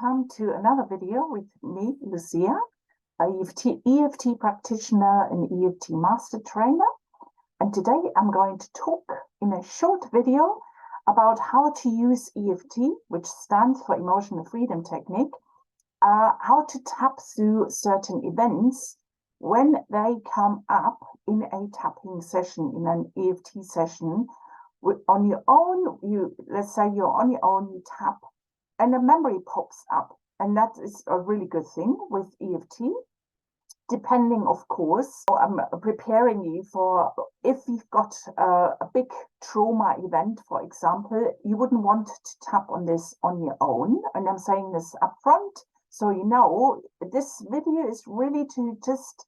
welcome to another video with me, Lucia, a EFT practitioner and EFT master trainer. And today I'm going to talk in a short video about how to use EFT, which stands for Emotional Freedom Technique, how to tap through certain events when they come up in a tapping session, in an EFT session. On your own, let's say you're on your own, you tap, and a memory pops up, and that is a really good thing with EFT. Depending, of course, I'm preparing you for if you've got a big trauma event, for example, you wouldn't want to tap on this on your own. And I'm saying this up front, so you know this video is really to just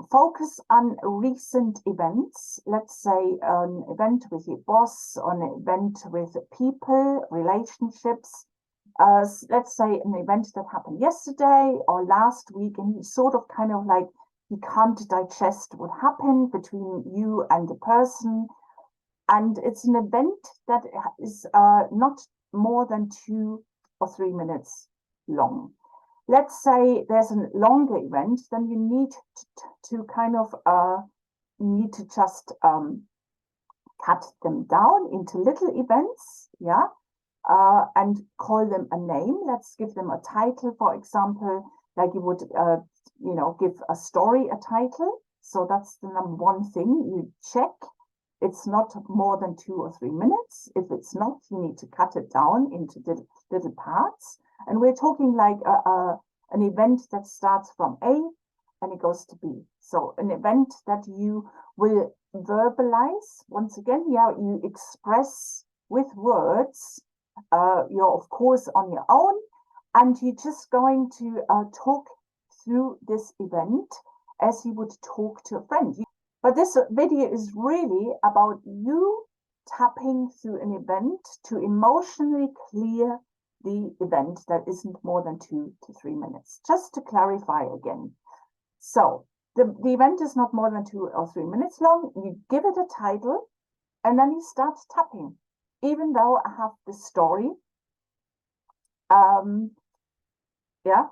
focus on recent events. Let's say an event with your boss, on an event with people, relationships. Let's say an event that happened yesterday or last week, and you sort of kind of like you can't digest what happened between you and the person. And it's an event that is not more than 2 or 3 minutes long. Let's say there's a longer event, then you need to kind of need to just cut them down into little events, yeah, and call them a name. Let's give them a title, for example, like you would, give a story a title. So that's the number one thing you check. It's not more than 2 or 3 minutes. If it's not, you need to cut it down into little parts. And we're talking like an event that starts from A and it goes to B. So an event that you will verbalize. Once again, yeah, you express with words. You're, of course, on your own, and you're just going to talk through this event as you would talk to a friend. But this video is really about you tapping through an event to emotionally clear the event that isn't more than 2 to 3 minutes. Just to clarify again. So the event is not more than 2 or 3 minutes long. You give it a title, and then you start tapping. Even though I have the story,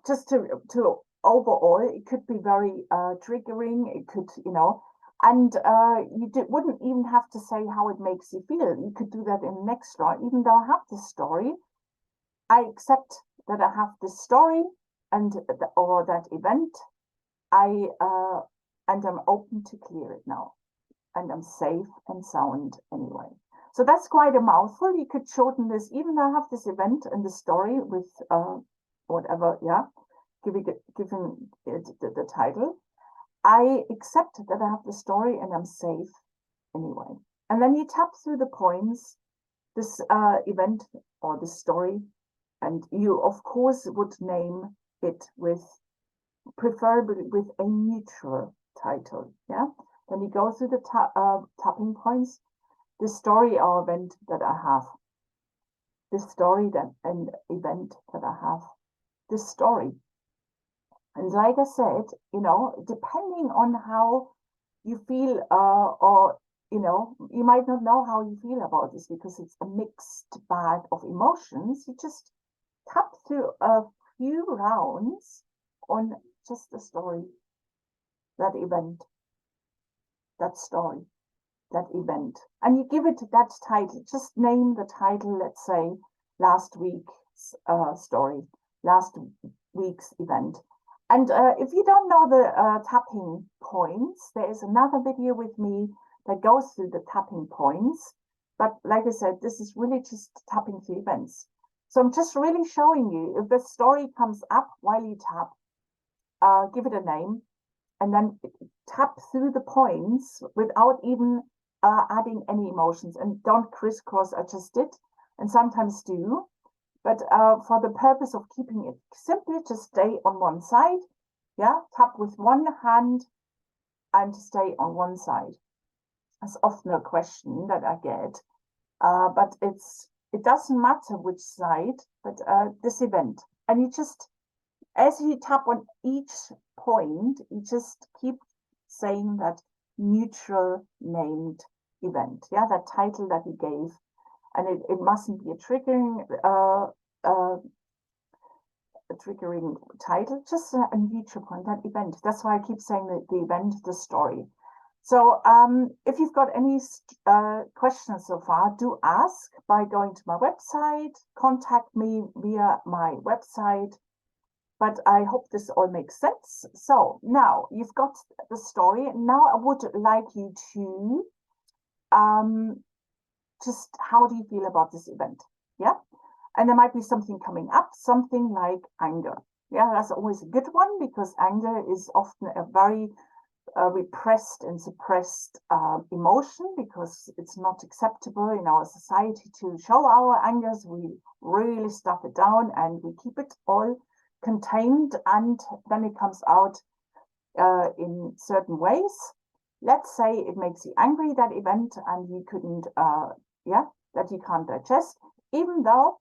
just to overall, it could be very triggering. It could, and you wouldn't even have to say how it makes you feel. You could do that in the next slide. Even though I have the story, I accept that I have this story or that event. And I'm open to clear it now, and I'm safe and sound anyway. So that's quite a mouthful. You could shorten this, even though I have this event and the story with whatever, yeah, given it the title. I accept that I have the story and I'm safe anyway. And then you tap through the points, this event or the story, and you, of course, would name it preferably with a neutral title, yeah? Then you go through the tapping points. The story or event that I have, the story and event that I have, the story. And like I said, depending on how you feel, or, you might not know how you feel about this because it's a mixed bag of emotions. You just tap through a few rounds on just the story, that event, that story, that event, and you give it that title. Just name the title. Let's say last week's story, last week's event. And if you don't know the tapping points, there is another video with me that goes through the tapping points. But like I said, this is really just tapping through events. So I'm just really showing you, if the story comes up while you tap, give it a name, and then tap through the points without even adding any emotions. And don't crisscross, I just did, and sometimes do. But for the purpose of keeping it simple, just stay on one side. Yeah, tap with one hand and stay on one side. That's often a question that I get. But it doesn't matter which side, but this event. And you just, as you tap on each point, you just keep saying that neutral named event, yeah, that title that you gave. And it mustn't be a triggering triggering title, just a neutral point, that event. That's why I keep saying that the event, the story. So if you've got any questions so far, do ask by going to my website, contact me via my website. But I hope this all makes sense. So now you've got the story. Now I would like you to just, how do you feel about this event? Yeah. And there might be something coming up, something like anger. Yeah, that's always a good one, because anger is often a very repressed and suppressed emotion, because it's not acceptable in our society to show our angers. We really stuff it down and we keep it all contained, and then it comes out in certain ways. Let's say it makes you angry, that event, and you couldn't, that you can't digest, even though,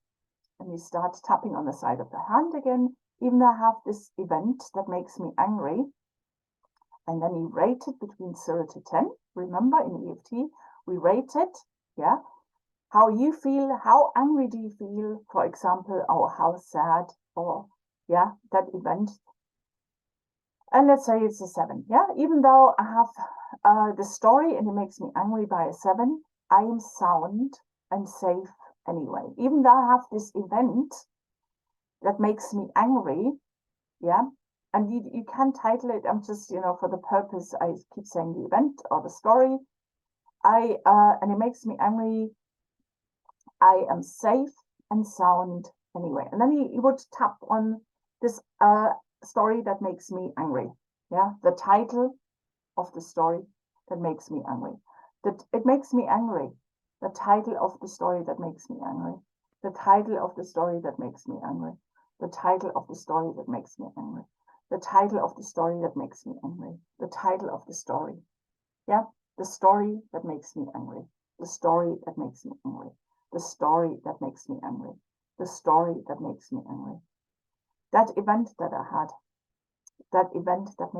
and you start tapping on the side of the hand again, even though I have this event that makes me angry, and then you rate it between 0 to 10. Remember, in EFT, we rate it, yeah, how you feel, how angry do you feel, for example, or how sad, or yeah, that event. And let's say it's a 7, yeah, even though I have the story and it makes me angry by a 7, I am sound and safe anyway. Even though I have this event that makes me angry, yeah, and you can title it, I'm just, for the purpose, I keep saying the event or the story, and it makes me angry, I am safe and sound anyway. And then you would tap on this story that makes me angry. Yeah, the title of the story that makes me angry. That it makes me angry. The title of the story that makes me angry. The title of the story that makes me angry. The title of the story that makes me angry. The title of the story that makes me angry. The title of the story. Yeah, the story that makes me angry. The story that makes me angry. The story that makes me angry. The story that makes me angry. That event that I had. That event that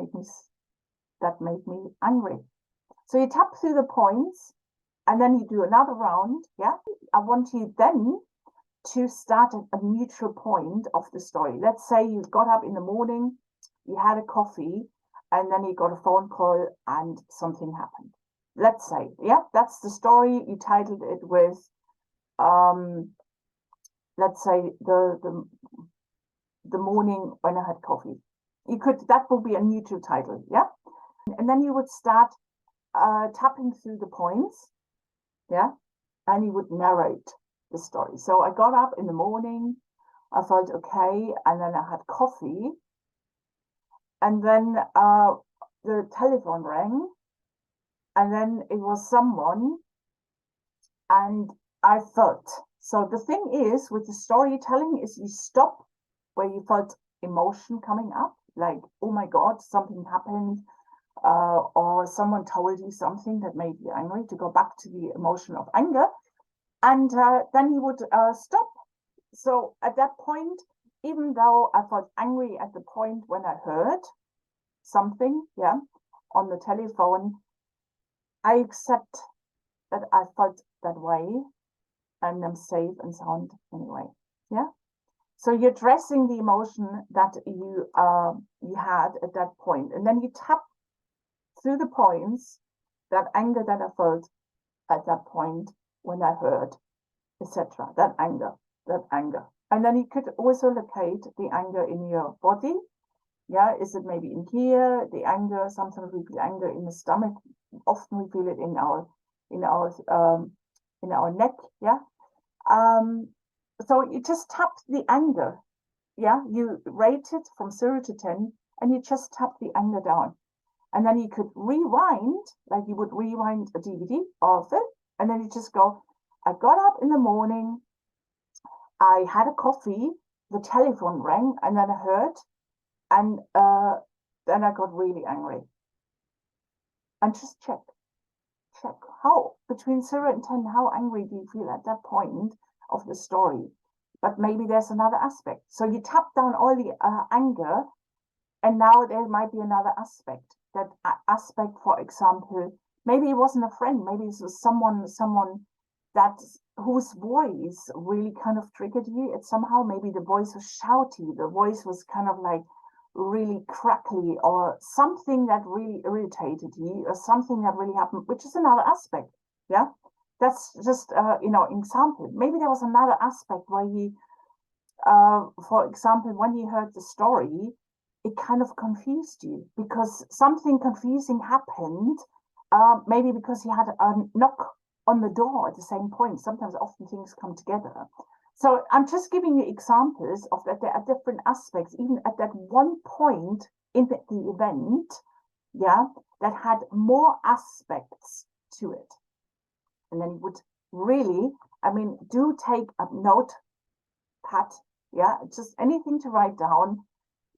made me angry. So you tap through the points, and then you do another round. Yeah, I want you then to start at a neutral point of the story. Let's say you got up in the morning, you had a coffee, and then you got a phone call and something happened. Let's say, yeah, that's the story. You titled it with, let's say the morning when I had coffee. That would be a neutral title, yeah? And then you would start tapping through the points, yeah? And you would narrate the story. So I got up in the morning, I felt okay, and then I had coffee, and then the telephone rang, and then it was someone, and I felt. So the thing is with the storytelling is you stop where you felt emotion coming up, like, oh my God, something happened, or someone told you something that made you angry, to go back to the emotion of anger. And then you would stop. So at that point, even though I felt angry at the point when I heard something, yeah, on the telephone, I accept that I felt that way, and I'm safe and sound anyway. Yeah. So you're addressing the emotion that you had at that point, and then you tap through the points, that anger that I felt at that point when I heard, etc. That anger. And then you could also locate the anger in your body. Yeah, is it maybe in here, the anger? Sometimes we feel anger in the stomach. Often we feel it in our neck. Yeah. So you just tap the anger. Yeah, you rate it from 0 to 10, and you just tap the anger down. And then you could rewind, like you would rewind a DVD or a film, and then you just go, I got up in the morning, I had a coffee, the telephone rang, and then I heard, and then I got really angry. And just check how, between 0 and 10, how angry do you feel at that point of the story? But maybe there's another aspect. So you tap down all the anger, and now there might be another aspect. That aspect, for example, maybe it wasn't a friend, maybe it was someone that whose voice really kind of triggered you. It somehow, maybe the voice was shouty, the voice was kind of like really crackly, or something that really irritated you, or something that really happened, which is another aspect. Yeah, that's just example. Maybe there was another aspect where you, for example, when you heard the story, it kind of confused you because something confusing happened. Maybe because you had a knock on the door at the same point. Sometimes, often things come together. So I'm just giving you examples of that there are different aspects, even at that one point in the event, yeah, that had more aspects to it. And then you would really, do take a notepad, yeah, just anything to write down.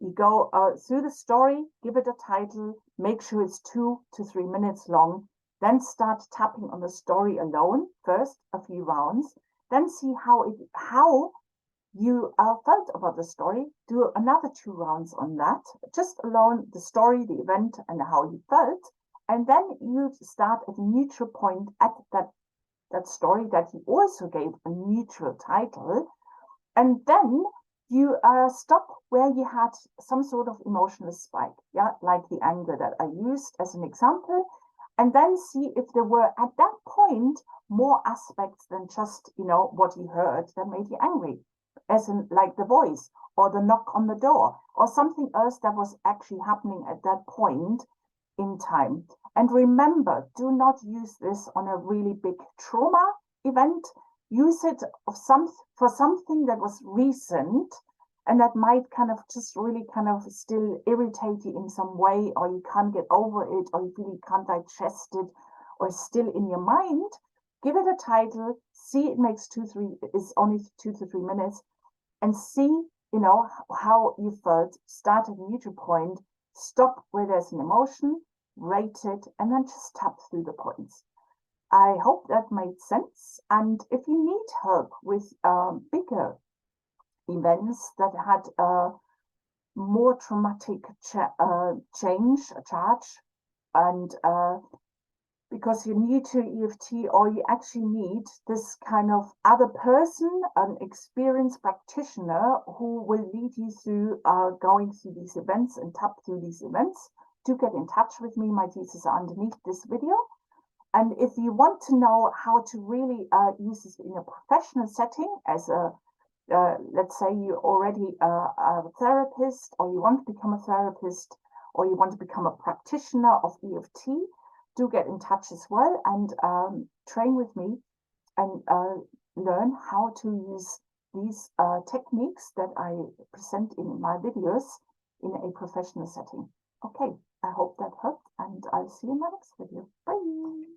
You go through the story, give it a title, make sure it's 2 to 3 minutes long, then start tapping on the story alone, first a few rounds, then see how you felt about the story, do another 2 rounds on that, just alone, the story, the event, and how you felt, and then you start at a neutral point at that story that you also gave a neutral title, and then you stop where you had some sort of emotional spike, yeah, like the anger that I used as an example, and then see if there were at that point more aspects than just, what you heard that made you angry, as in like the voice or the knock on the door or something else that was actually happening at that point in time. And remember, do not use this on a really big trauma event. Use it for something that was recent and that might kind of just really kind of still irritate you in some way, or you can't get over it, or you really can't digest it, or still in your mind. Give it a title, see it makes is only 2 to 3 minutes, and see, how you felt. Start at a neutral point, stop where there's an emotion, rate it, and then just tap through the points. I hope that made sense. And if you need help with bigger events that had more traumatic charge, and because you're new to EFT, or you actually need this kind of other person, an experienced practitioner who will lead you through going through these events and tap through these events, do get in touch with me. My details are underneath this video. And if you want to know how to really use this in a professional setting, as a let's say you're already a therapist, or you want to become a therapist, or you want to become a practitioner of EFT, do get in touch as well and train with me and learn how to use these techniques that I present in my videos in a professional setting. Okay, I hope that helped, and I'll see you in my next video. Bye.